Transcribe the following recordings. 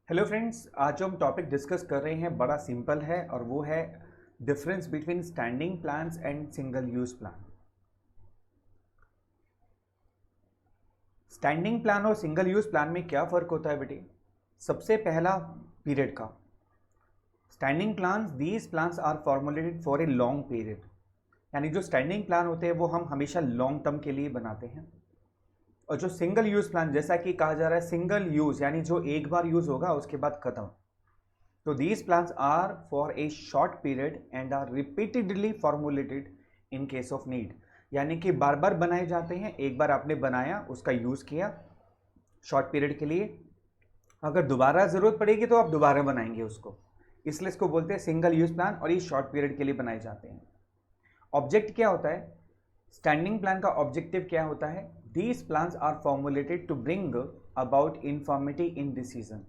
Hello friends, आज जो हम टॉपिक डिस्कस कर रहे हैं बड़ा सिंपल है और वो है difference between standing plans and single use plan. Standing plan और सिंगल यूज प्लान में क्या फ़र्क होता है बेटे? सबसे पहला पीरियड का। Standing plans, these plans are formulated for a long period, यानी जो स्टैंडिंग प्लान होते हैं वो हम हमेशा लॉन्ग टर्म के लिए बनाते हैं। और जो सिंगल यूज प्लान, जैसा कि कहा जा रहा है सिंगल यूज, यानी जो एक बार यूज होगा उसके बाद खत्म। तो these plans are for a short period and are repeatedly formulated in case of need, यानी कि बार बार बनाए जाते हैं। एक बार आपने बनाया, उसका यूज किया शॉर्ट पीरियड के लिए, अगर दोबारा जरूरत पड़ेगी तो आप दोबारा बनाएंगे उसको, इसलिए इसको बोलते हैं सिंगल यूज प्लान और ये शॉर्ट पीरियड के लिए बनाए जाते हैं। ऑब्जेक्ट क्या होता है? स्टैंडिंग प्लान का ऑब्जेक्टिव क्या होता है? These plans are formulated to bring about uniformity in decision.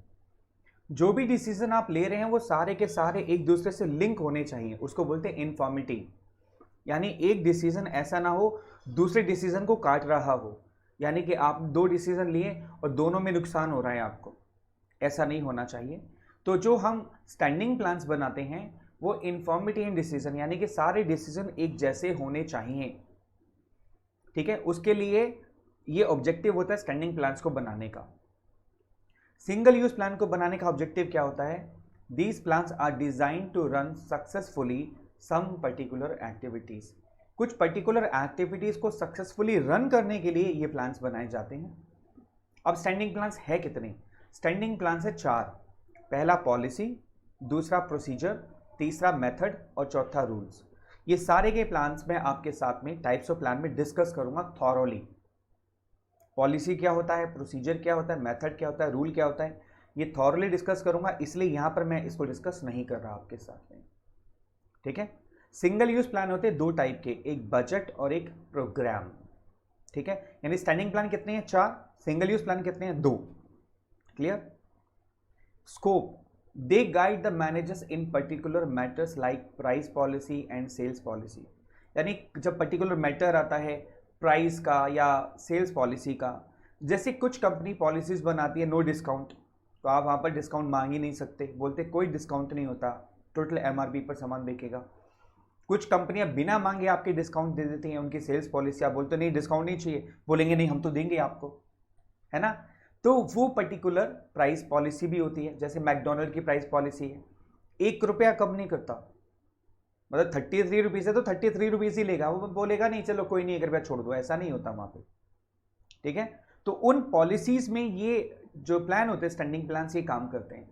जो भी डिसीजन आप ले रहे हैं वो सारे के सारे एक दूसरे से लिंक होने चाहिए, उसको बोलते हैं इनफॉर्मिटी। यानी एक डिसीजन ऐसा ना हो दूसरे डिसीजन को काट रहा हो, यानी कि आप दो डिसीजन लिए और दोनों में नुकसान हो रहा है आपको, ऐसा नहीं होना चाहिए। तो जो हम स्टैंडिंग प्लान्स बनाते हैं वो इनफॉर्मिटी इन डिसीजन, यानी कि सारे डिसीजन एक जैसे होने चाहिए। ठीक है, उसके लिए ये ऑब्जेक्टिव होता है स्टैंडिंग प्लान्स को बनाने का। सिंगल यूज प्लान को बनाने का ऑब्जेक्टिव क्या होता है? These plans are design to run successfully some particular activities. कुछ पर्टिकुलर एक्टिविटीज को सक्सेसफुली रन करने के लिए ये प्लान्स बनाए जाते हैं। अब स्टैंडिंग प्लान्स है कितने? स्टैंडिंग प्लान्स है 4। पहला पॉलिसी, दूसरा प्रोसीजर, तीसरा मेथड और चौथा रूल्स। ये सारे के प्लान्स मैं आपके साथ में टाइप्स ऑफ प्लान में डिस्कस करूंगा थॉरोली। पॉलिसी क्या होता है, प्रोसीजर क्या होता है, मेथड क्या होता है, रूल क्या होता है, ये थॉरली डिस्कस करूंगा, इसलिए यहां पर मैं इसको डिस्कस नहीं कर रहा आपके साथ में। ठीक है। सिंगल यूज प्लान होते हैं दो टाइप के, एक बजट और एक प्रोग्राम। ठीक है, यानी स्टैंडिंग प्लान कितने हैं? 4। सिंगल यूज प्लान कितने हैं? 2। Clear? Scope, they guide the managers in particular matters like price policy and sales policy. यानी जब पर्टिकुलर मैटर आता है प्राइस का या सेल्स पॉलिसी का, जैसे कुछ कंपनी पॉलिसीज बनाती है नो डिस्काउंट, तो आप वहाँ पर डिस्काउंट मांग ही नहीं सकते, बोलते कोई डिस्काउंट नहीं होता, टोटल एमआरपी पर सामान बिकेगा। कुछ कंपनियां बिना मांगे आपके डिस्काउंट दे देती हैं, उनकी सेल्स पॉलिसी, आप बोलते नहीं डिस्काउंट नहीं चाहिए, बोलेंगे नहीं हम तो देंगे आपको, है ना। तो वो पर्टिकुलर प्राइस पॉलिसी भी होती है, जैसे मैकडोनल्ड की प्राइस पॉलिसी है, 1 रुपया कम नहीं करता, मतलब 33 रुपीज़ है तो 33 रुपीज़ ही लेगा, वो बोलेगा नहीं चलो कोई नहीं 1 रुपया छोड़ दो, ऐसा नहीं होता वहां पे। ठीक है, तो उन पॉलिसीज में ये जो प्लान होते हैं स्टैंडिंग प्लान्स, ये काम करते हैं।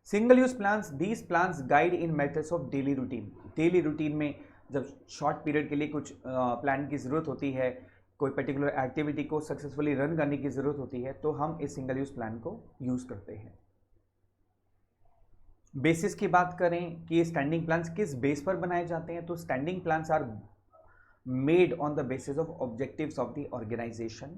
Single use plans, these plans guide in matters of daily routine. Daily routine में जब शॉर्ट पीरियड के लिए कुछ प्लान की जरूरत होती है, कोई पर्टिकुलर एक्टिविटी को सक्सेसफुली रन करने की जरूरत होती है, तो हम इस सिंगल यूज प्लान को यूज करते हैं। बेसिस की बात करें कि ये स्टैंडिंग प्लान्स किस बेस पर बनाए जाते हैं, तो standing plans are made on the basis of objectives of the organisation,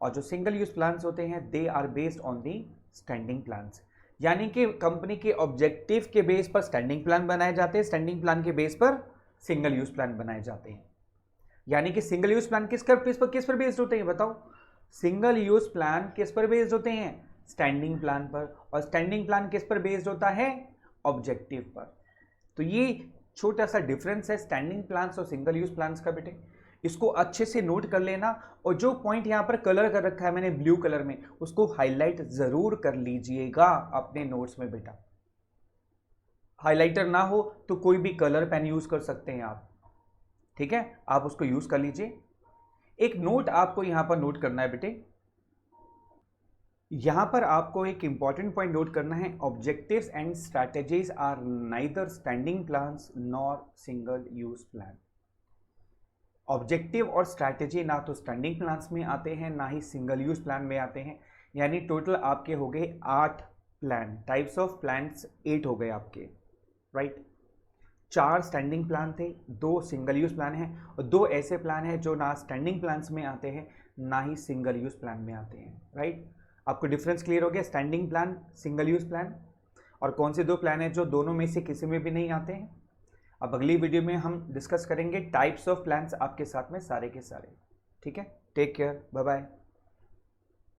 और जो सिंगल यूज प्लान्स होते हैं they are based on the standing plans, यानी कि कंपनी के ऑब्जेक्टिव के बेस पर स्टैंडिंग प्लान बनाए जाते हैं, स्टैंडिंग प्लान के बेस पर सिंगल यूज प्लान बनाए जाते हैं। यानी कि सिंगल यूज प्लान किस पर बेस्ड होते हैं बताओ? सिंगल यूज प्लान किस पर बेस्ड होते हैं? स्टैंडिंग प्लान पर। और स्टैंडिंग प्लान किस पर बेस्ड होता है? ऑब्जेक्टिव पर। तो ये छोटा सा डिफरेंस है स्टैंडिंग प्लान्स और सिंगल यूज प्लान्स का बेटे, इसको अच्छे से नोट कर लेना। और जो पॉइंट यहां पर कलर कर रखा है मैंने ब्लू कलर में, उसको हाईलाइट जरूर कर लीजिएगा अपने नोट्स में बेटा। हाइलाइटर ना हो तो कोई भी कलर पेन यूज कर सकते हैं आप, ठीक है, आप उसको यूज कर लीजिए। एक नोट आपको यहां पर नोट करना है बेटे, यहां पर आपको एक इंपॉर्टेंट पॉइंट नोट करना है, objectives and strategies are neither standing plans nor single use plan. Objective और स्ट्रैटेजी ना तो स्टैंडिंग प्लान्स में आते हैं ना ही सिंगल यूज प्लान में आते हैं, यानी टोटल आपके हो गए 8 प्लान, टाइप्स ऑफ प्लान्स 8 हो गए आपके, राइट। 4 स्टैंडिंग प्लान थे, 2 सिंगल यूज प्लान हैं, और 2 ऐसे प्लान हैं जो ना स्टैंडिंग प्लान्स में आते हैं ना ही सिंगल यूज प्लान में आते हैं, राइट। आपको डिफरेंस क्लियर हो गया, standing plan, single use plan, और कौन से 2 प्लान हैं जो दोनों में से किसी में भी नहीं आते हैं। अब अगली वीडियो में हम डिस्कस करेंगे टाइप्स ऑफ प्लान्स आपके साथ में सारे के सारे। ठीक है, टेक केयर, बाय बाय।